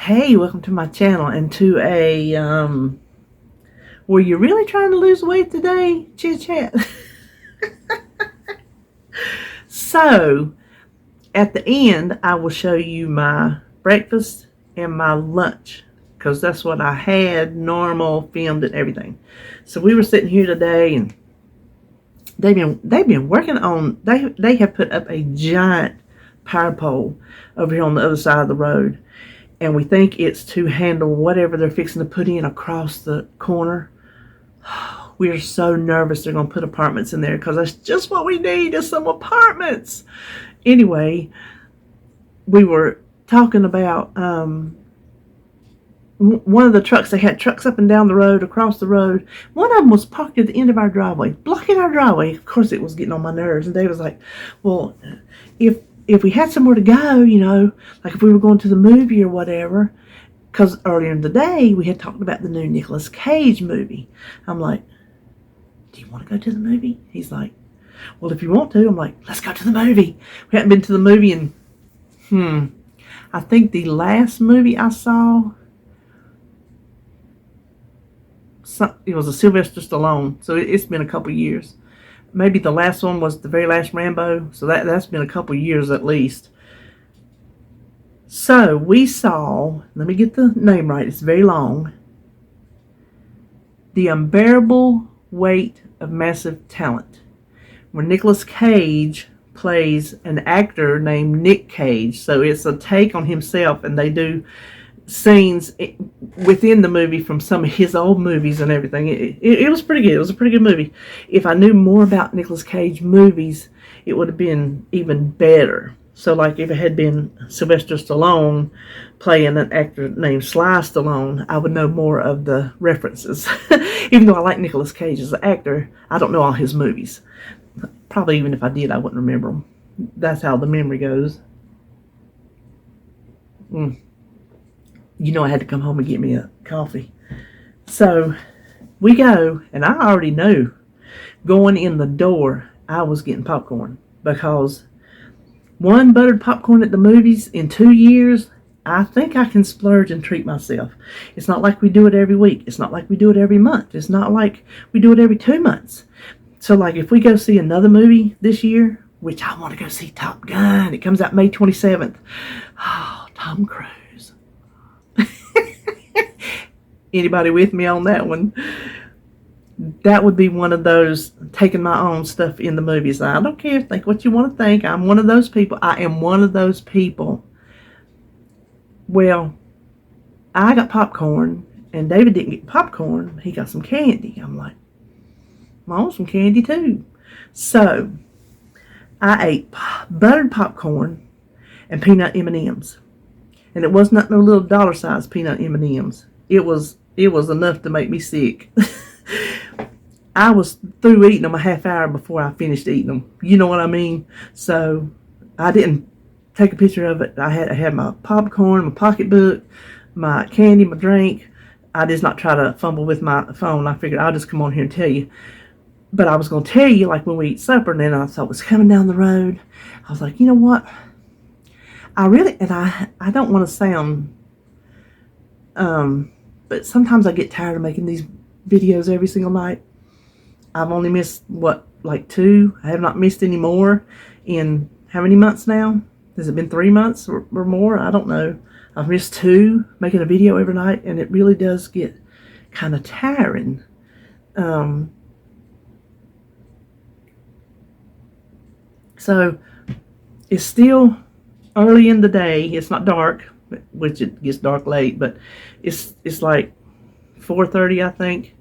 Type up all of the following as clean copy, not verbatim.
Hey, welcome to my channel and to a, were you really trying to lose weight today? Chit chat. So, at the end, I will show you my breakfast and my lunch, because that's what I had, normal, filmed and everything. So we were sitting here today, and they've been working on, they have put up a giant power pole over here on the other side of the road. And we think it's to handle whatever they're fixing to put in across the corner. We're so nervous they're going to put apartments in there, because that's just what we need, is some apartments. Anyway, we were talking about one of the trucks. They had trucks up and down the road, across the road. One of them was parked at the end of our driveway, blocking our driveway. Of course, it was getting on my nerves. And Dave was like, well, if we had somewhere to go, you know, like if we were going to the movie or whatever, because earlier in the day we had talked about the new Nicolas Cage movie. I'm like, do you want to go to the movie? He's like, well, if you want to. I'm like, let's go to the movie. We hadn't been to the movie in, I think the last movie I saw, it was a Sylvester Stallone, so it's been a couple years. Maybe the last one was the very last Rambo, so that's been a couple years at least. So we saw, let me get the name right, it's very long, The Unbearable Weight of Massive Talent, where Nicolas Cage plays an actor named Nick Cage. So it's a take on himself, and they do scenes within the movie from some of his old movies and everything. It was pretty good. It was a pretty good movie. If I knew more about Nicolas Cage movies, it would have been even better. So like if it had been Sylvester Stallone playing an actor named Sly Stallone, I would know more of the references. Even though I like Nicolas Cage as an actor, I don't know all his movies. Probably even if I did, I wouldn't remember them. That's how the memory goes. You know, I had to come home and get me a coffee. So we go, and I already knew going in the door I was getting popcorn, because one buttered popcorn at the movies in 2 years, I think I can splurge and treat myself. It's not like we do it every week. It's not like we do it every month. It's not like we do it every 2 months. So like if we go see another movie this year, which I want to go see Top Gun. It comes out May 27th. Oh, Tom Cruise. Anybody with me on that one? That would be one of those taking my own stuff in the movies. I don't care. Think what you want to think. I'm one of those people. I am one of those people. Well, I got popcorn, and David didn't get popcorn. He got some candy. I'm like, I want some candy too. So I ate buttered popcorn and peanut M&Ms. And it was not no little dollar-sized peanut M&Ms. It was enough to make me sick. I was through eating them a half hour before I finished eating them. You know what I mean? So I didn't take a picture of it. I had my popcorn, my pocketbook, my candy, my drink. I did not try to fumble with my phone. I figured I'll just come on here and tell you. But I was going to tell you, like when we eat supper, and then I thought it was coming down the road. I was like, you know what? I don't want to sound, but sometimes I get tired of making these videos every single night. I've only missed, like 2? I have not missed any more in how many months now? Has it been 3 months or more? I don't know. I've missed 2 making a video every night, and it really does get kind of tiring. So it's still early in the day. It's not dark, which it gets dark late, but it's like 4:30, I think.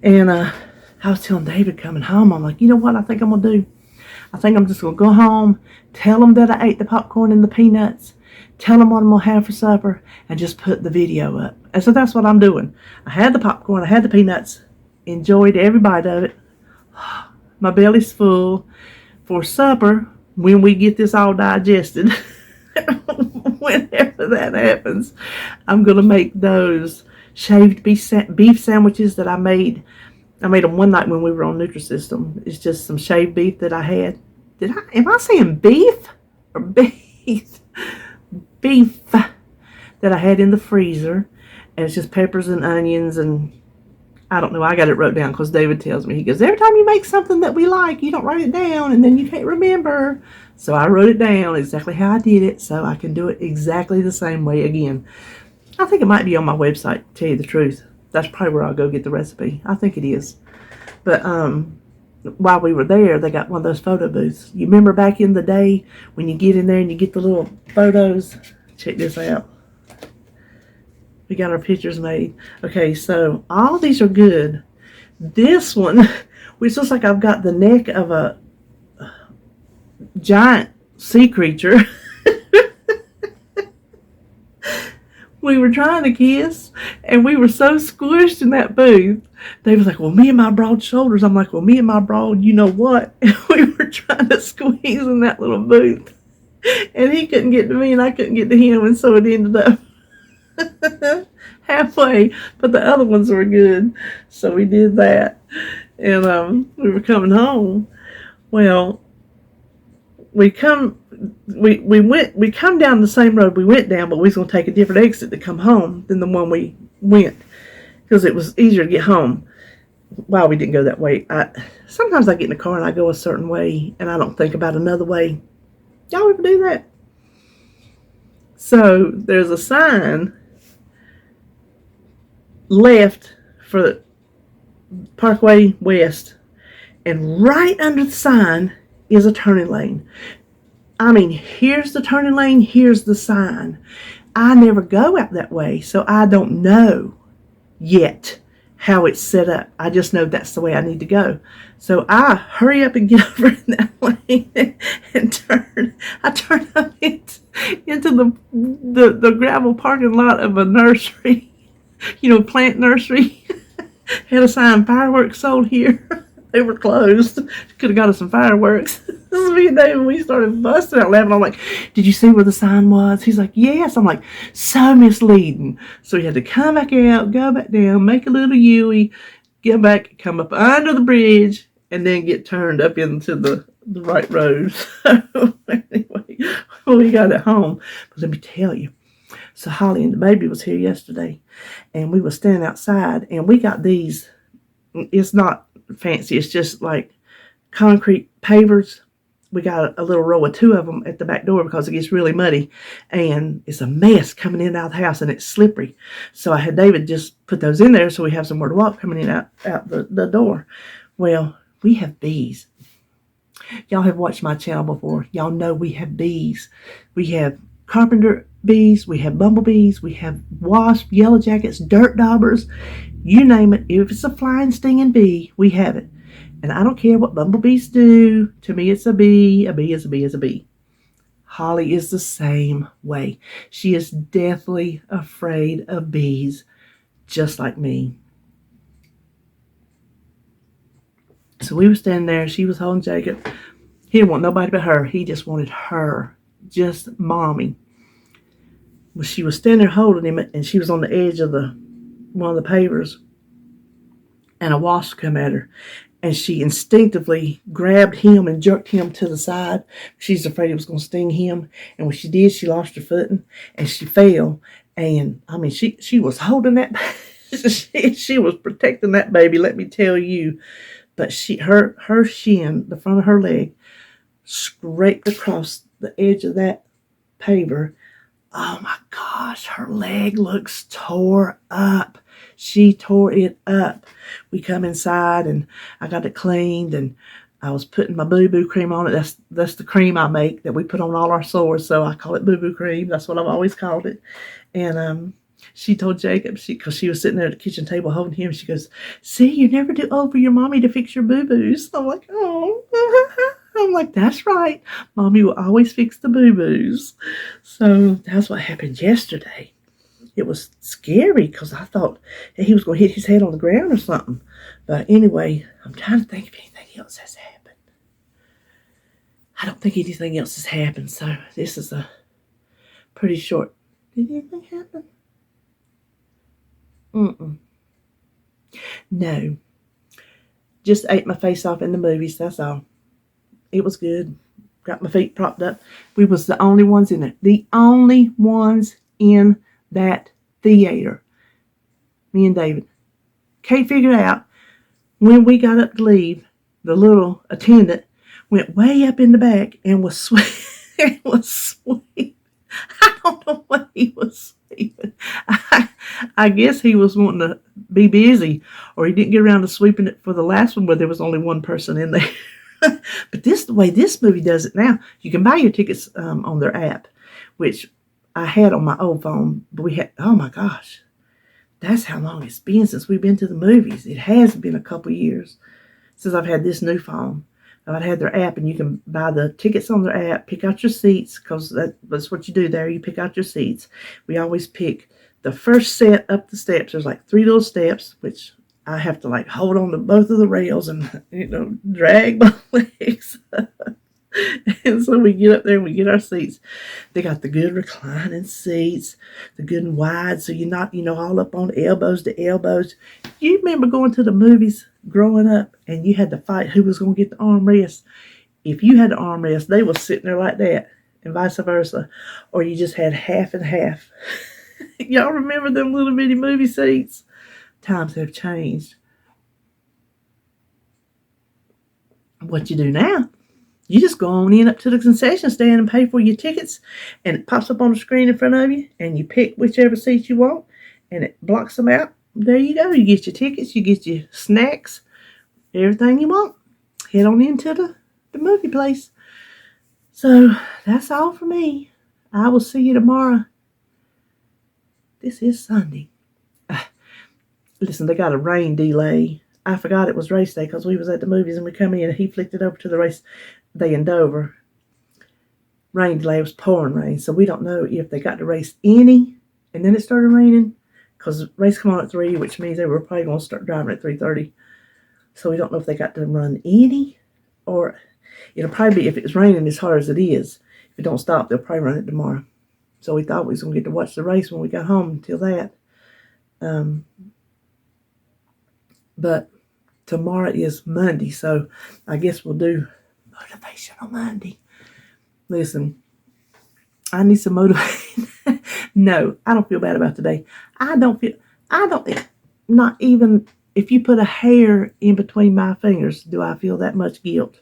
And I was telling David coming home, I'm like, you know what I think I'm going to do? I think I'm just going to go home, tell them that I ate the popcorn and the peanuts, tell them what I'm going to have for supper, and just put the video up. And so that's what I'm doing. I had the popcorn, I had the peanuts, enjoyed every bite of it. My belly's full. For supper, when we get this all digested, whenever that happens, I'm going to make those shaved beef sandwiches that I made. I made them one night when we were on Nutrisystem. It's just some shaved beef that I had. Am I saying beef or beef? Beef that that I had in the freezer. And it's just peppers and onions and I don't know. I got it wrote down because David tells me. He goes, every time you make something that we like, you don't write it down and then you can't remember. So I wrote it down exactly how I did it so I can do it exactly the same way again. I think it might be on my website, to tell you the truth. That's probably where I'll go get the recipe. I think it is. But while we were there, they got one of those photo booths. You remember back in the day when you get in there and you get the little photos? Check this out. We got our pictures made. Okay, so all these are good. This one, which looks like I've got the neck of a giant sea creature. We were trying to kiss, and we were so squished in that booth. They was like, well, me and my broad shoulders. I'm like, well, me and my broad, you know what? And we were trying to squeeze in that little booth. And he couldn't get to me, and I couldn't get to him, and so it ended up halfway. But the other ones were good, so we did that. And we were coming home. Well, we come down the same road we went down, but we was going to take a different exit to come home than the one we went because it was easier to get home. Wow, we didn't go that way. Sometimes I get in the car and I go a certain way and I don't think about another way. Y'all ever do that? So there's a sign left for Parkway West, and right under the sign is a turning lane. I mean, here's the turning lane, here's the sign. I never go out that way, so I don't know yet how it's set up. I just know that's the way I need to go. So I hurry up and get over in that lane and turn. I turn up into the gravel parking lot of a nursery, plant nursery. Had a sign, fireworks sold here. They were closed. Could have got us some fireworks. This is me and David. We started busting out laughing. I'm like, did you see where the sign was? He's like, yes. I'm like, so misleading. So we had to come back out, go back down, make a little U-ey, get back, come up under the bridge, and then get turned up into the right road. So anyway, we got it home. But let me tell you. So Holly and the baby was here yesterday, and we were standing outside, and we got these. It's not fancy. It's just like concrete pavers. We got a little row of 2 of them at the back door because it gets really muddy and it's a mess coming in and out of the house and it's slippery. So I had David just put those in there so we have somewhere to walk coming in out the door. Well, we have bees. Y'all have watched my channel before. Y'all know we have bees. We have carpenter bees, we have bumblebees, we have wasps, yellow jackets, dirt daubers, you name it. If it's a flying, stinging bee, we have it. And I don't care what bumblebees do. To me, it's a bee. A bee is a bee is a bee. Holly is the same way. She is deathly afraid of bees, just like me. So we were standing there. She was holding Jacob. He didn't want nobody but her. He just wanted her. Just mommy. Well, she was standing there holding him, and she was on the edge of one of the pavers, and a wasp come at her, and she instinctively grabbed him and jerked him to the side. She's afraid it was going to sting him, and when she did, she lost her footing, and she fell. And I mean, she was holding that. she was protecting that baby. Let me tell you. But her shin, the front of her leg, scraped across the edge of that paver. Oh my gosh, her leg looks tore up. She tore it up. We come inside and I got it cleaned and I was putting my boo-boo cream on it. That's the cream I make that we put on all our sores. So I call it boo-boo cream. That's what I've always called it. And she told Jacob, because she was sitting there at the kitchen table holding him, she goes, see, you never do old for your mommy to fix your boo-boos. I'm like, oh. I'm like, that's right. Mommy will always fix the boo-boos. So that's what happened yesterday. It was scary because I thought he was going to hit his head on the ground or something. But anyway, I'm trying to think if anything else has happened. I don't think anything else has happened. So this is a pretty short. Did anything happen? No. Just ate my face off in the movies. That's all. It was good. Got my feet propped up. We was the only ones in it. The only ones in that theater. Me and David. Kate figured out when we got up to leave, the little attendant went way up in the back and was sweet. Was sweet. I don't know what he was sweeping. I guess he was wanting to be busy, or he didn't get around to sweeping it for the last one where there was only one person in there. But the way this movie does it now, you can buy your tickets on their app, which I had on my old phone. But we had, oh my gosh, that's how long it's been since we've been to the movies. It has been a couple years since I've had this new phone. I've had their app, and you can buy the tickets on their app, pick out your seats, because that's what you do there. You pick out your seats. We always pick the first set up the steps. There's like 3 little steps, which I have to like hold on to both of the rails and, drag my legs. And so we get up there and we get our seats. They got the good reclining seats, the good and wide, so you're not, all up on elbows to elbows. You remember going to the movies growing up and you had to fight who was going to get the armrest? If you had the armrest, they were sitting there like that, and vice versa. Or you just had half and half. Y'all remember them little bitty movie seats? Times have changed. What you do now, you just go on in up to the concession stand and pay for your tickets, and it pops up on the screen in front of you, and you pick whichever seat you want, and it blocks them out. There you go. You get your tickets, you get your snacks, everything you want. Head on into the movie place. So that's all for me. I will see you tomorrow. This is Sunday. Listen, they got a rain delay. I forgot it was race day because we was at the movies and we come in and he flicked it over to the race day in Dover. Rain delay, was pouring rain, so we don't know if they got to race any and then it started raining, because the race come on at 3, which means they were probably going to start driving at 3:30. So we don't know if they got to run any, or it'll probably be, if it's raining as hard as it is, if it don't stop, they'll probably run it tomorrow. So we thought we was going to get to watch the race when we got home until that. But tomorrow is Monday, so I guess we'll do Motivational Monday. Listen, I need some motivation. No, I don't feel bad about today. Not even if you put a hair in between my fingers, do I feel that much guilt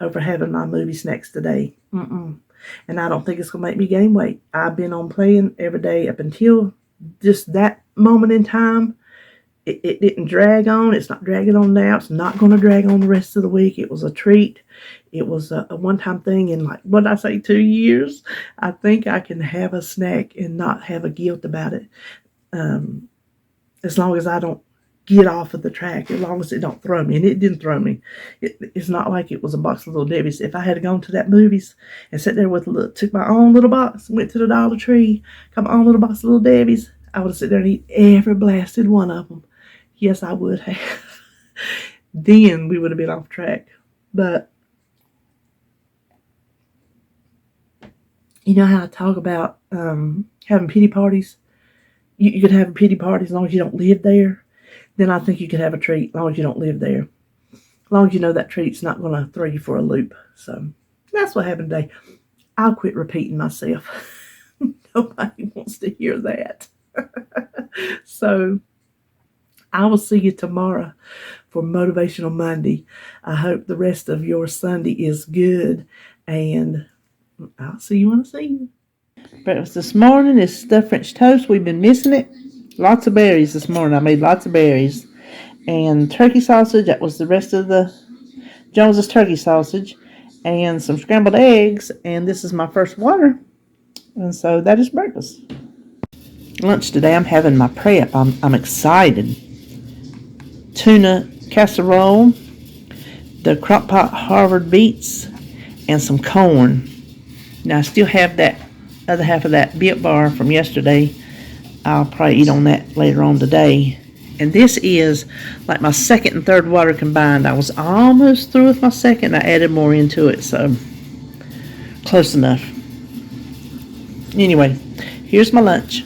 over having my movie snacks today. And I don't think it's going to make me gain weight. I've been on playing every day up until just that moment in time. It didn't drag on. It's not dragging on now. It's not going to drag on the rest of the week. It was a treat. It was a one-time thing in, like, what did I say, 2 years? I think I can have a snack and not have a guilt about it. As long as I don't get off of the track, as long as it don't throw me. And it didn't throw me. It's not like it was a box of Little Debbie's. If I had gone to that movies and sat there took my own little box, went to the Dollar Tree, got my own little box of Little Debbie's, I would have sit there and eat every blasted one of them. Yes, I would have. Then we would have been off track. But you know how I talk about having pity parties? You could have a pity party as long as you don't live there. Then I think you could have a treat as long as you don't live there. As long as you know that treat's not going to throw you for a loop. So that's what happened today. I'll quit repeating myself. Nobody wants to hear that. So I will see you tomorrow for Motivational Monday. I hope the rest of your Sunday is good, and I'll see you when I see you. Breakfast this morning is stuffed French toast. We've been missing it. Lots of berries this morning. I made lots of berries. And turkey sausage. That was the rest of the Jones's turkey sausage. And some scrambled eggs. And this is my first water. And so that is breakfast. Lunch today, I'm having my prep. I'm excited. Tuna Casserole, the Crockpot Harvard Beets, and some corn. Now, I still have that other half of that Built Bar from yesterday. I'll probably eat on that later on today. And this is like my second and third water combined. I was almost through with my second. I added more into it, so close enough. Anyway, here's my lunch.